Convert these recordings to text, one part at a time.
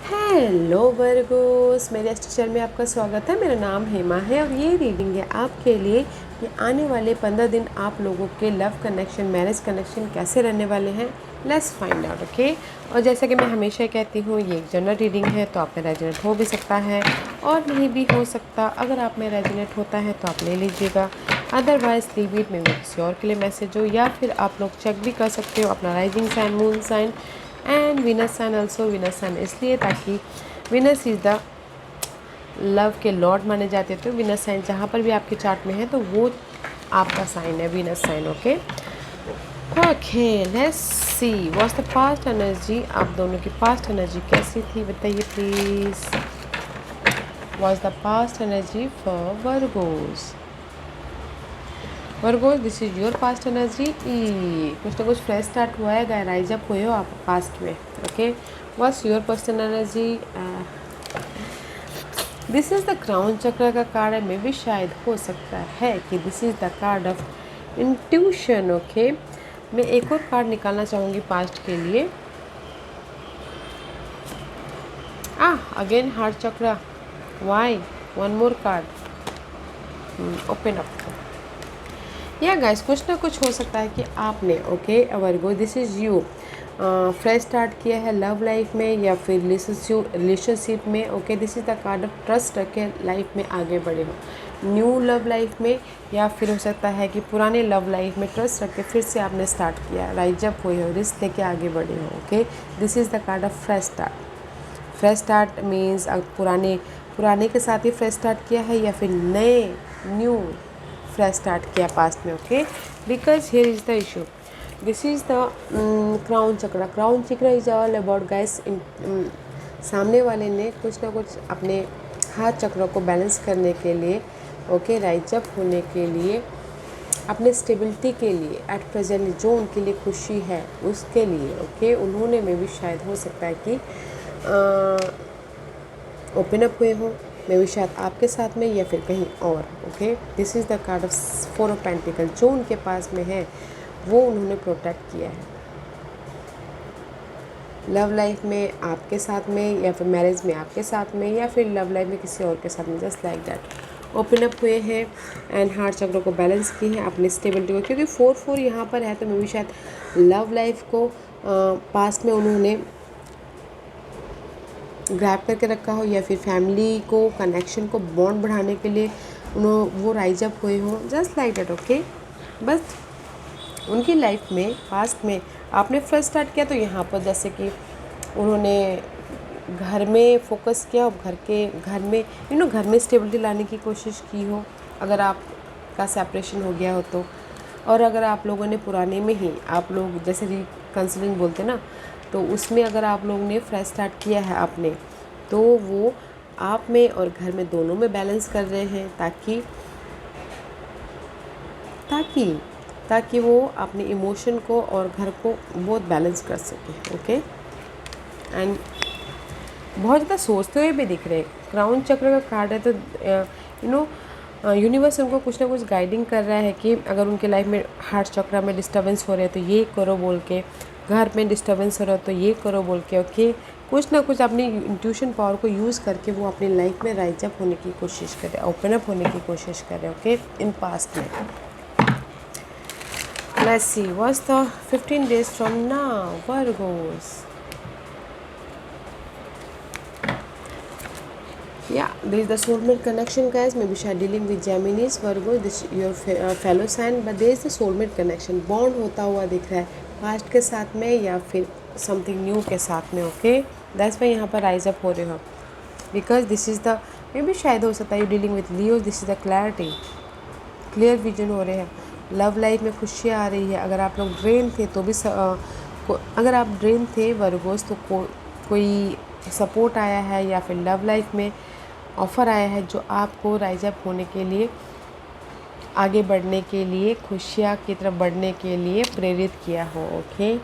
Hello Virgo's, मेरे teacher में आपका स्वागत है। मेरा नाम हेमा है और ये रीडिंग है आपके लिए कि आने वाले 15 दिन आप लोगों के लव कनेक्शन, मैरिज कनेक्शन कैसे रहने वाले हैं। Let's find out, okay. और जैसा कि मैं हमेशा कहती हूँ, ये एक जनरल रीडिंग है, तो आप में रेजोनेट हो भी सकता है और नहीं भी हो सकता। अगर आप में रेजोनेट होता है तो आप ले लीजिएगा, अदरवाइज लीव इट। में किसी और के लिए मैसेज हो, या फिर आप लोग चेक भी कर सकते हो अपना rising sign, moon sign and Venus sign. Also Venus sign इसलिए ताकि विनस इज़ द लव के लॉर्ड माने जाते हैं, तो विनस साइन जहाँ पर भी आपके चार्ट में है तो वो आपका साइन है, Venus sign. Okay okay, let's see what's the past energy. आप दोनों की पास्ट एनर्जी कैसी थी बताइए please. What's the past energy for Virgos. Virgos, this is your past energy. कुछ ना कुछ फ्रेश स्टार्ट हुआ है, राइज अप हुए हो आप पास्ट में। Okay, what's your personal energy. This is the crown चक्र का कार्ड है। में भी शायद हो सकता है कि this is the card of intuition. Okay, मैं एक और कार्ड निकालना चाहूँगी पास्ट के लिए। Again heart chakra. Why one more card. Open up. या गाइस, कुछ ना कुछ हो सकता है कि आपने okay Virgo, this is you, fresh start किया है लव लाइफ में या फिर रिलेशनशिप में। Okay, this is the card of trust रख के लाइफ में आगे बढ़े हो न्यू लव लाइफ में, या फिर हो सकता है कि पुराने लव लाइफ में ट्रस्ट रख के फिर से आपने स्टार्ट किया, राइज अप हुए हो, रिस्क लेके आगे बढ़े हो। Okay, this is the card of fresh start. Fresh start means पुराने के साथ ही फ्रेश स्टार्ट किया है या फिर नए न्यू फ्रेश स्टार्ट किया पास्ट में। Okay, because here is the issue, this is the crown चक्र। क्राउन चक्र इज ऑल अबाउट गाइस, सामने वाले ने कुछ ना कुछ अपने हाथ चक्र को बैलेंस करने के लिए, ओके, राइज अप होने के लिए, अपने स्टेबिलिटी के लिए, एट प्रेजेंट जो उनके लिए खुशी है उसके लिए। ओके, उन्होंने में भी शायद हो सकता है कि ओपन अप हुए हो, मे भी शायद आपके साथ में या फिर कहीं और। Okay, this is the card of four of pentacle. जो उनके पास में है वो उन्होंने प्रोटेक्ट किया है लव लाइफ में आपके साथ में, या फिर मैरिज में आपके साथ में, या फिर लव लाइफ में किसी और के साथ में। Just like that open up हुए हैं एंड हार्ट चक्र को बैलेंस किए हैं अपनी स्टेबिलिटी को, क्योंकि 4-4 यहाँ पर है, तो मे भी शायद लव लाइफ को पास्ट में उन्होंने ग्रैब करके रखा हो, या फिर फैमिली को, कनेक्शन को, बॉन्ड बढ़ाने के लिए वो राइज अप हुए हो। Just like that. ओके, बस उनकी लाइफ में पास्ट में आपने फर्स्ट स्टार्ट किया, तो यहाँ पर जैसे कि उन्होंने घर में फोकस किया, और घर में घर में स्टेबिलिटी लाने की कोशिश की हो, अगर आपका सेपरेशन हो गया हो तो। और अगर आप लोगों ने पुराने में ही, आप लोग जैसे रिकंसिलिंग बोलते ना, तो उसमें अगर आप लोगों ने फ्रेश स्टार्ट किया है आपने, तो वो आप में और घर में दोनों में बैलेंस कर रहे हैं, ताकि ताकि ताकि वो अपने इमोशन को और घर को बहुत बैलेंस कर सके। ओके, एंड बहुत ज़्यादा सोचते हुए भी दिख रहे हैं। क्राउन चक्र का कार्ड है, तो यूनिवर्स उनको कुछ ना कुछ गाइडिंग कर रहा है कि अगर उनके लाइफ में हार्ट चक्र में डिस्टर्बेंस हो रहे हैं तो ये करो बोल के, घर में डिस्टर्बेंस हो रहा है तो ये करो बोल के। ओके, कुछ ना कुछ अपनी इंट्यूशन पावर को यूज़ करके वो अपनी लाइफ में राइज अप होने की कोशिश करें, ओपन अप होने की कोशिश करें। ओके, इन पास्ट में। Let's see what's the 15 days from now Virgo's. Yeah, there is the soulmate connection, guys. Maybe you are dealing with Geminis, Virgo, this your fellow sign, but there is the soulmate connection. Bond होता हुआ दिख रहा है past के साथ में या फिर समथिंग न्यू के साथ में। ओके, दैट्स वाई यहाँ पर राइज अप हो रहे हो, because this is the, maybe शायद हो सकता है you dealing with Leo. This is the clarity, clear vision हो रहे हैं। लव लाइफ में खुशियाँ आ रही है। अगर आप लोग ड्रेन थे तो भी अगर आप ड्रेन थे वर्गोस, तो कोई सपोर्ट आया है, या फिर लव लाइफ में ऑफ़र आया है जो आपको राइज अप होने के लिए, आगे बढ़ने के लिए, खुशियाँ की तरफ बढ़ने के लिए प्रेरित किया हो। Okay,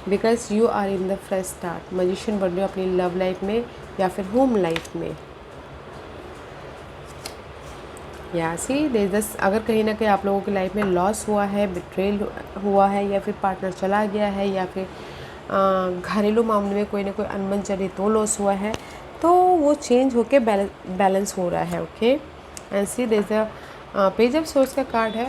because you are in the fresh start. Magician बन रहे हो अपनी लव लाइफ में या फिर होम लाइफ में। या सी देयर दस, अगर कहीं ना कहीं आप लोगों की लाइफ में लॉस हुआ है, बिट्रेल हुआ है, या फिर पार्टनर चला गया है, या फिर घरेलू मामले में कोई ना कोई अनबन चली तो लॉस हुआ है, तो वो चेंज होके बैलेंस हो रहा है। Okay, and see this the page of source का कार्ड है।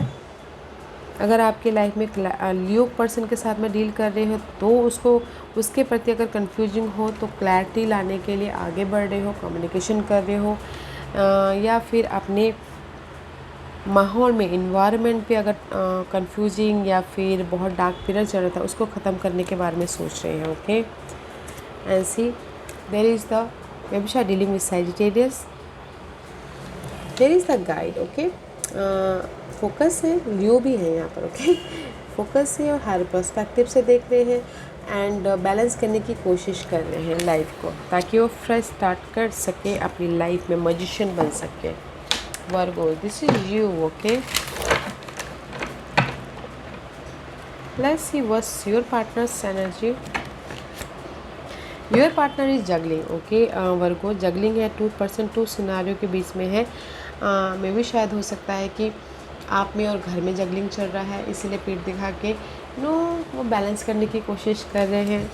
अगर आपकी लाइफ में लियो पर्सन के साथ में डील कर रहे हो तो उसको उसके प्रति अगर कंफ्यूजिंग हो तो क्लैरिटी लाने के लिए आगे बढ़ रहे हो, कम्युनिकेशन कर रहे हो, या फिर अपने माहौल में इन्वायरमेंट पे अगर कंफ्यूजिंग या फिर बहुत डार्क पीरियड चल रहा था उसको ख़त्म करने के बारे में सोच रहे हैं। Okay, and see there is the maybe शायद dealing with Sagittarius, there is the guide. Okay, focus है, लियो भी है यहाँ पर। ओके, फोकस है और हर पर्सपेक्टिव से देख रहे हैं एंड बैलेंस करने की कोशिश कर रहे हैं लाइफ को, ताकि वो फ्रेश स्टार्ट कर सके, अपनी लाइफ में मैजिशियन बन सके। Virgo, this is you. Okay, let's see what's your partner's energy. Your partner is juggling. Okay, Virgo, juggling है 2% 2 सिनारियो के बीच में है। मे भी शायद हो सकता है कि आप में और घर में जगलिंग चल रहा है, इसीलिए पीठ दिखा के वो बैलेंस करने की कोशिश कर रहे हैं।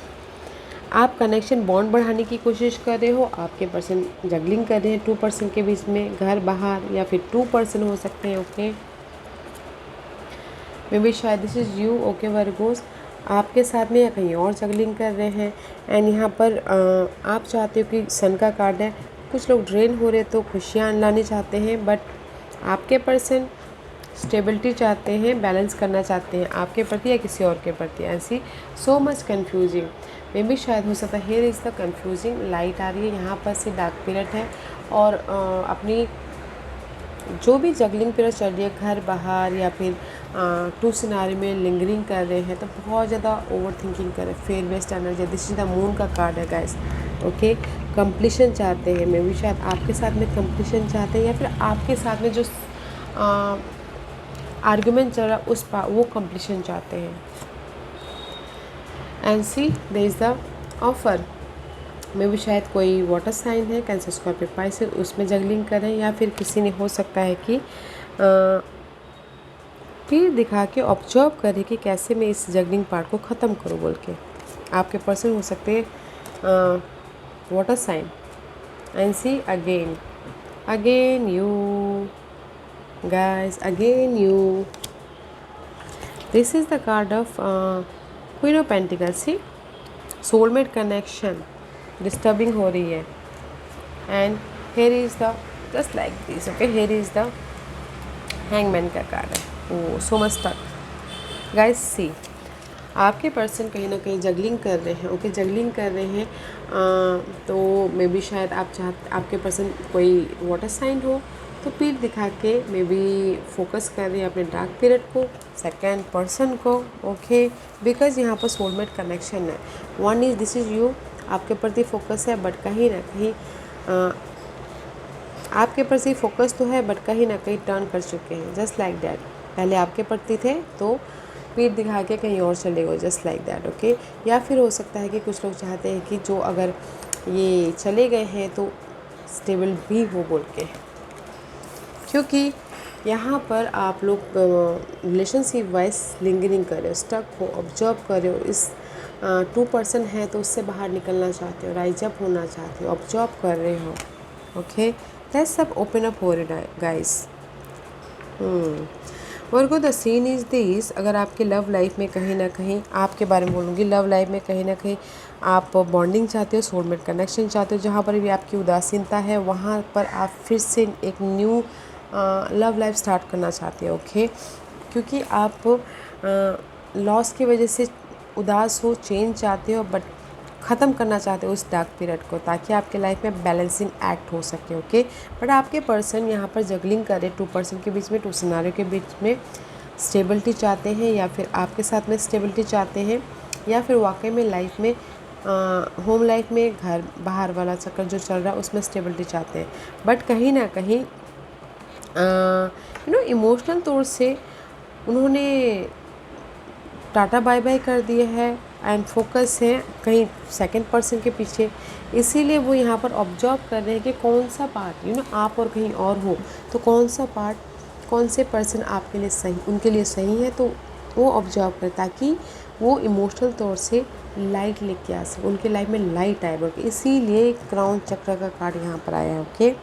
आप कनेक्शन बॉन्ड बढ़ाने की कोशिश कर रहे हो, आपके पर्सन जगलिंग कर रहे हैं 2% के बीच में, घर बाहर या फिर 2% हो सकते हैं। ओके, मे बी शायद this is you. Okay Virgo's, आपके साथ में या कहीं और जगलिंग कर रहे हैं एंड यहाँ पर आप चाहते हो कि सन का कार्ड है, कुछ लोग ड्रेन हो रहे तो खुशियाँ लानी चाहते हैं, बट आपके पर्सन स्टेबिलिटी चाहते हैं, बैलेंस करना चाहते हैं आपके प्रति या किसी और के प्रति। ऐसी सो मच कन्फ्यूजिंग, मे भी शायद हो सकता है here is the confusing. Light आ रही है यहाँ पर से, डार्क पीरियड है और अपनी जो भी जगलिंग पीरियड चल रही है घर बाहर या फिर 2 सिनारी में लिंगरिंग कर रहे हैं, तो बहुत ज़्यादा ओवर थिंकिंग कर रहे हैं, fair waste energy. This is the moon का कार्ड है गाइस। ओके, कंप्लीशन चाहते हैं, मे भी शायद आपके साथ में कंप्लीशन चाहते हैं या फिर आपके साथ में जो आर्गुमेंट चल रहा है वो कंप्लीशन चाहते हैं। And see there is the offer, में भी शायद कोई वाटर साइन है, कैंसर, स्कॉर्पियो, पाइसेस, उसमें जगलिंग करें या फिर किसी ने हो सकता है कि तीर दिखा के ऑब्जर्व करें कि कैसे मैं इस जगलिंग पार्ट को ख़त्म करूँ बोल के। आपके पर्सन हो सकते हैं water sign. And see again you guys, again you, this is the card of Queen of Pentacles। see, soulmate connection disturbing हो रही है and here is the just like this। okay, here is the hangman का card है। oh so much stuck guys। see, आपके person कहीं ना कहीं juggling कर रहे हैं। ओके, जगलिंग कर रहे हैं तो मे बी शायद आपके पर्सन कोई वाटर साइन हो, तो पीठ दिखा के मे बी फोकस कर रहे हैं अपने डार्क पीरियड को, सेकेंड पर्सन को। ओके, बिकॉज यहाँ पर सोलमेट कनेक्शन है। One is this is you, आपके प्रति फोकस है बट कहीं ना कहीं आपके प्रति फोकस तो है बट कहीं ना कहीं टर्न कर चुके हैं, जस्ट लाइक दैट। पहले आपके प्रति थे तो पीठ दिखा के कहीं और चले गए, जस्ट लाइक दैट। ओके, या फिर हो सकता है कि कुछ लोग चाहते हैं कि जो अगर ये चले गए हैं तो स्टेबल भी हो बोल के, क्योंकि यहाँ पर आप लोग रिलेशनशिप वाइज लिंगरिंग कर रहे हो, स्टक हो, ऑब्जर्व कर रहे हो। इस 2% है तो उससे बाहर निकलना चाहते हो, राइज अप होना चाहते हो, ऑब्जर्व कर रहे हो। ओके, दैट सब ओपन अप हो रहा है guys. Virgo, the scene is this, अगर आपकी लव लाइफ में कहीं ना कहीं, आपके बारे में बोलूँगी, लव लाइफ में कहीं ना कहीं आप बॉन्डिंग चाहते हो, सोलमेट कनेक्शन चाहते हो, जहाँ पर भी आपकी उदासीनता है वहाँ पर आप फिर से एक न्यू लव लाइफ स्टार्ट करना चाहते हो। ओके, क्योंकि आप लॉस की वजह से उदास हो, चेंज चाहते हो, बट ख़त्म करना चाहते हो उस डार्क पीरियड को, ताकि आपके लाइफ में बैलेंसिंग एक्ट हो सके। ओके, बट आपके पर्सन यहाँ पर जगलिंग करे 2% के बीच में, 2 सिनारियों के बीच में स्टेबिलिटी चाहते हैं, या फिर आपके साथ में स्टेबिलिटी चाहते हैं, या फिर वाकई में लाइफ में होम लाइफ में घर बाहर वाला चक्कर जो चल रहा है उसमें स्टेबिलिटी चाहते हैं, बट कहीं ना कहीं इमोशनल तौर से उन्होंने टाटा बाय बाय कर दिया है एंड फोकस है कहीं सेकंड पर्सन के पीछे। इसीलिए वो यहाँ पर ऑब्जर्व कर रहे हैं कि कौन सा पार्ट आप और कहीं और हो, तो कौन सा पार्ट, कौन से पर्सन आपके लिए सही, उनके लिए सही है, तो वो ऑब्जर्व करें ताकि वो इमोशनल तौर से लाइट लेके आ सके, उनके लाइफ में लाइट आए, ओके। इसीलिए क्राउन चक्र का कार्ड यहाँ पर आया है, ओके।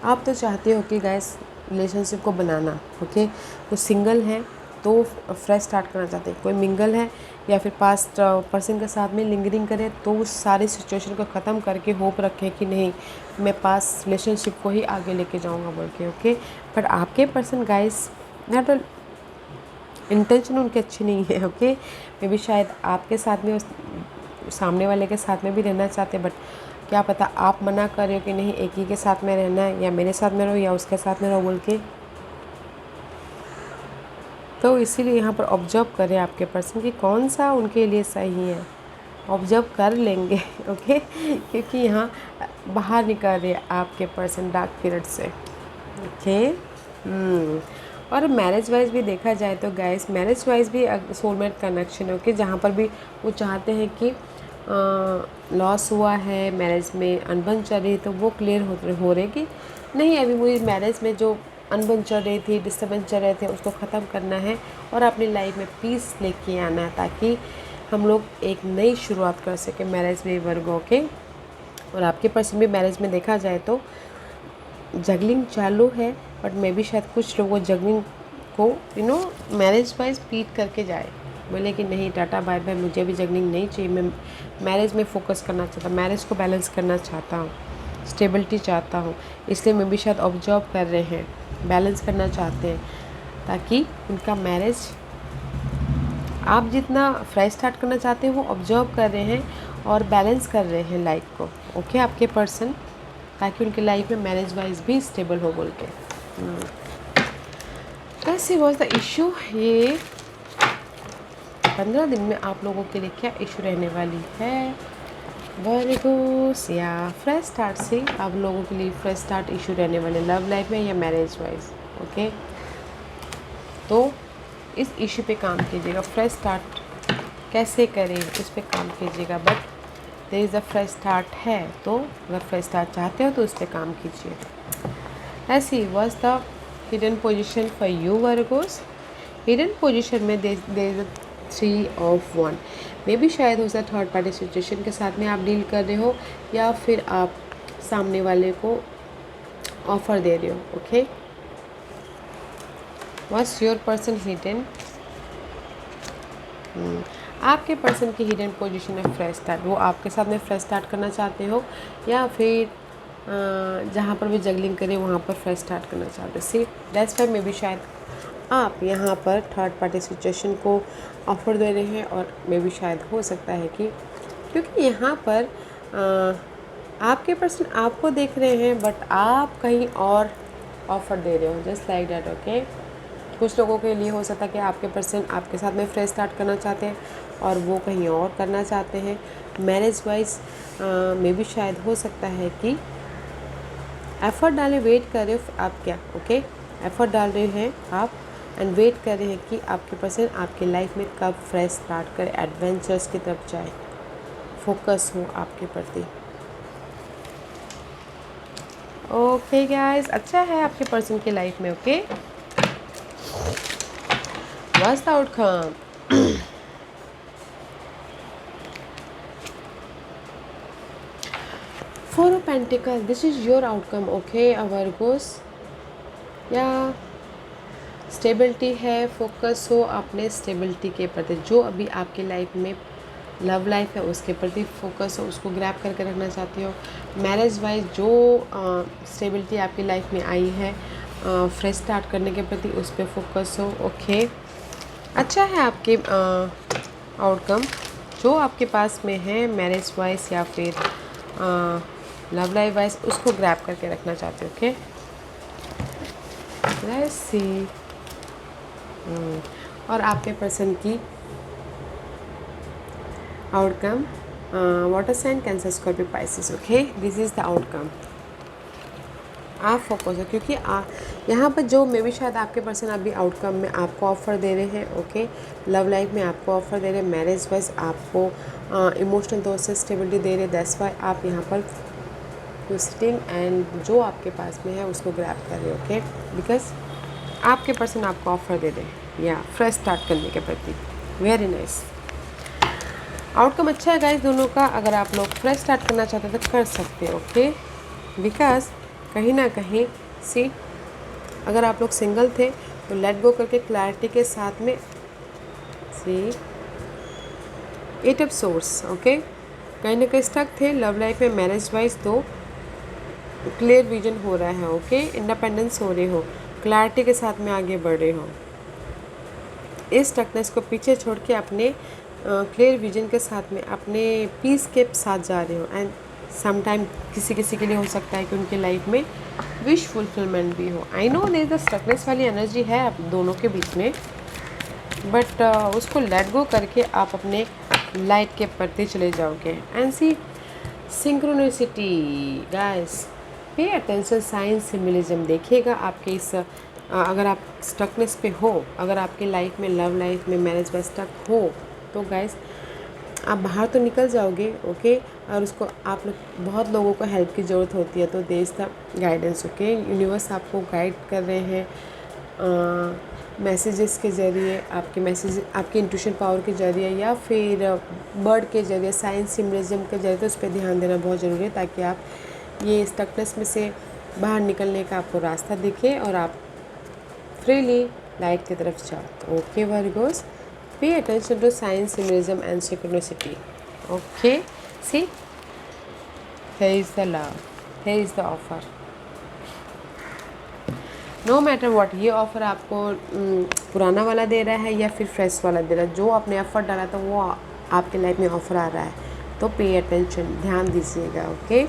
आप तो चाहते हो कि गाइस रिलेशनशिप को बनाना, ओके। कुछ सिंगल हैं तो फ्रेश स्टार्ट करना चाहते हैं, कोई मिंगल है या फिर पास्ट पर्सन के साथ में लिंगरिंग करें तो उस सारी सिचुएशन को ख़त्म करके होप रखें कि नहीं मैं पास्ट रिलेशनशिप को ही आगे लेके जाऊंगा बोल के, ओके। बट आपके पर्सन गाइस नॉट इंटेंशन उनकी अच्छी नहीं है, ओके। मे भी शायद आपके साथ में सामने वाले के साथ में भी रहना चाहते हैं, बट क्या पता आप मना कर रहे हो कि नहीं एक ही के साथ में रहना है, या मेरे साथ में रहो या उसके साथ में रहो बोल के। तो इसीलिए यहाँ पर ऑब्जर्व करें आपके पर्सन कि कौन सा उनके लिए सही है, ऑब्जर्व कर लेंगे, ओके। क्योंकि यहाँ बाहर निकल रहे आपके पर्सन डार्क पीरियड से, ओके। और मैरिज वाइज भी देखा जाए तो गाइस मैरिज वाइज भी सोलमेट कनेक्शन है, ओके। जहाँ पर भी वो चाहते हैं कि लॉस हुआ है मैरिज में, अनबन चल रही, तो वो क्लियर हो रहे कि नहीं अभी मुझे मैरिज में जो अनबन चल रही थी, डिस्टर्बेंस चल रहे थे, उसको ख़त्म करना है और अपनी लाइफ में पीस लेके आना है, ताकि हम लोग एक नई शुरुआत कर सकें मैरिज में वर्गों के। और आपके पर्सन भी मैरिज में देखा जाए तो जगलिंग चालू है, बट मे भी शायद कुछ लोगों जगलिंग को मैरिज वाइज पीट करके जाए, बोले कि नहीं टाटा बाय बाय, मुझे भी जगलिंग नहीं चाहिए, मैं मैरिज में फ़ोकस करना चाहता हूँ, मैरिज को बैलेंस करना चाहता हूँ, स्टेबिलिटी चाहता हूँ। इसलिए मैं भी शायद ऑब्जर्व कर रहे हैं, बैलेंस करना चाहते हैं, ताकि उनका मैरिज आप जितना फ्रेश स्टार्ट करना चाहते हैं वो ऑब्जर्व कर रहे हैं और बैलेंस कर रहे हैं लाइफ को, ओके। आपके पर्सन ताकि उनके लाइफ में मैरिज वाइज भी स्टेबल हो बोल के। ऐसे वॉज द इशू। ये 15 दिन में आप लोगों के लिए क्या इशू रहने वाली है वर्गोस, या फ्रेश स्टार्ट से आप लोगों के लिए फ्रेश स्टार्ट इशू रहने वाले लव लाइफ में या मैरिज वाइज, ओके। तो इस इशू पे काम कीजिएगा, फ्रेश स्टार्ट कैसे करें इस पे काम कीजिएगा। But there is a fresh start है, तो अगर फ्रेश स्टार्ट चाहते हो तो उस पर काम कीजिए। ऐसी was the hidden position for you Virgo's. Hidden position में देयर इज 3 of 1, मे भी शायद हो सकता थर्ड पार्टी सिचुएशन के साथ में आप डील कर रहे हो, या फिर आप सामने वाले को ऑफर दे रहे हो, okay. Was your person hidden, आपके पर्सन की हिडन पोजीशन है फ्रेश स्टार्ट, वो आपके साथ में फ्रेश स्टार्ट करना चाहते हो, या फिर जहाँ पर भी जगलिंग करें वहाँ पर फ्रेश स्टार्ट करना चाहते हो। सी दैट्स वाई मे भी शायद आप यहाँ पर थर्ड पार्टी सिचुएशन को ऑफर दे रहे हैं, और मे भी शायद हो सकता है कि क्योंकि यहाँ पर आपके पर्सन आपको देख रहे हैं बट आप कहीं और ऑफर दे रहे हो, जस्ट लाइक दैट, ओके। कुछ लोगों के लिए हो सकता है कि आपके पर्सन आपके साथ में फ्रेश स्टार्ट करना चाहते हैं और वो कहीं और करना चाहते हैं। मैरिज वाइज में भी शायद हो सकता है कि एफ़र्ट डालें, वेट कर रहे हो आप, क्या ओके एफ़र्ट डाल रहे हैं आप एंड वेट कर रहे हैं कि आपके पर्सन आपके लाइफ में कब फ्रेश स्टार्ट करे, एडवेंचर्स की तरफ जाए, फोकस हो आपके प्रति, ओके गाइस। अच्छा है आपके पर्सन की लाइफ में, okay. What's the outcome? Four of Pentacles, this is your outcome, okay Virgos। या स्टेबिलिटी है, फोकस हो अपने स्टेबिलिटी के प्रति, जो अभी आपकी लाइफ में लव लाइफ है उसके प्रति फोकस हो, उसको ग्रैब करके रखना चाहती हो। मैरिज वाइज जो स्टेबिलिटी आपकी लाइफ में आई है फ्रेश स्टार्ट करने के प्रति, उस पर फोकस हो, ओके। अच्छा है आपके आउटकम जो आपके पास में है मैरिज वाइज या फिर लव लाइफ वाइज, उसको ग्रैब करके रखना चाहते हो, ओके। लेट्स सी। और आपके पर्सन की outcome water sign, Cancer, Scorpio, Pisces, okay. This is the outcome. आप फोकस हो क्योंकि यहाँ पर जो मे भी शायद आपके पर्सन अभी आउटकम में आपको ऑफ़र दे रहे हैं, ओके। लव लाइफ में आपको ऑफ़र दे रहे हैं, मैरिज वाइज आपको इमोशनल तौर से स्टेबिलिटी दे रहे हैं। दैट्स वाई आप यहाँ पर सिटिंग एंड जो आपके पास में है उसको ग्रैब कर रहे हो, ओके। बिकॉज आपके पर्सन आपको ऑफ़र दे रहे हैं या फ्रेश स्टार्ट करने के प्रति, वेरी नाइस। आउटकम अच्छा है गाइस दोनों का। अगर आप लोग फ्रेश स्टार्ट करना चाहते हैं तो कर सकते हो, ओके। बिकॉज कहीं ना कहीं सी, अगर आप लोग सिंगल थे तो लेट गो करके क्लैरिटी के साथ में सी 8 ऑफ सोर्स, ओके। कहीं ना कहीं स्टक थे लव लाइफ में, मैरिज वाइज तो क्लियर विजन हो रहा है, ओके। इंडिपेंडेंस हो रहे हो, क्लैरिटी के साथ में आगे बढ़ रहे हो, इस स्टकनेस को पीछे छोड़ के अपने क्लियर विजन के साथ में अपने पीस के साथ जा रहे हो। एंड सम टाइम किसी किसी के लिए हो सकता है कि उनके लाइफ में विश फुलफिलमेंट भी हो। I know there the stuckness वाली एनर्जी है आप दोनों के बीच में, बट उसको लेट गो करके आप अपने लाइट के प्रति चले जाओगे। And see synchronicity guys, pay attention, signs symbolism देखिएगा आपके इस अगर आप स्टकनेस पे हो, अगर आपके लाइफ में लव लाइफ में मैरिज में स्टक हो तो गाइस आप बाहर तो निकल जाओगे, ओके। और उसको आप लोग बहुत लोगों को हेल्प की ज़रूरत होती है, तो there is the guidance, okay. Universe आपको गाइड कर रहे हैं मैसेजेस के ज़रिए, आपके मैसेज आपके इंट्यूशन पावर के ज़रिए या फिर बर्ड के ज़रिए, साइंस सिम्बलिज्म के ज़रिए। तो उस पर ध्यान देना बहुत ज़रूरी है ताकि आप ये स्टकनेस में से बाहर निकलने का आपको रास्ता दिखे और आप फ्रीली लाइट की तरफ जाओ, okay Virgos. Pay attention to signs symbolism and synchronicity, okay. See here is the love, here is the offer, no matter what. ये ऑफ़र आपको पुराना वाला दे रहा है या फिर फ्रेश वाला दे रहा है, जो आपने एफर्ट डाला था वो आपके लाइफ में ऑफ़र आ रहा है, तो पे अटेंशन, ध्यान दीजिएगा, okay.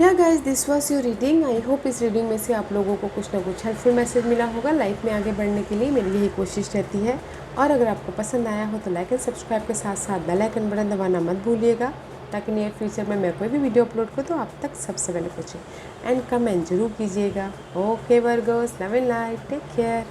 Yeah guys this was your reading. I hope इस रीडिंग में से आप लोगों को कुछ ना कुछ हेल्पफुल मैसेज मिला होगा। लाइफ में आगे बढ़ने के लिए मेरी यही कोशिश रहती है। और अगर आपको पसंद आया हो तो लाइक एंड सब्सक्राइब के साथ साथ बेल आइकन बटन दबाना मत भूलिएगा, ताकि नियर फ्यूचर में मैं कोई भी वीडियो अपलोड करूँ तो आप तक सबसे पहले पहुँचे। एंड कमेंट जरूर कीजिएगा, okay Virgos, love and light, take care.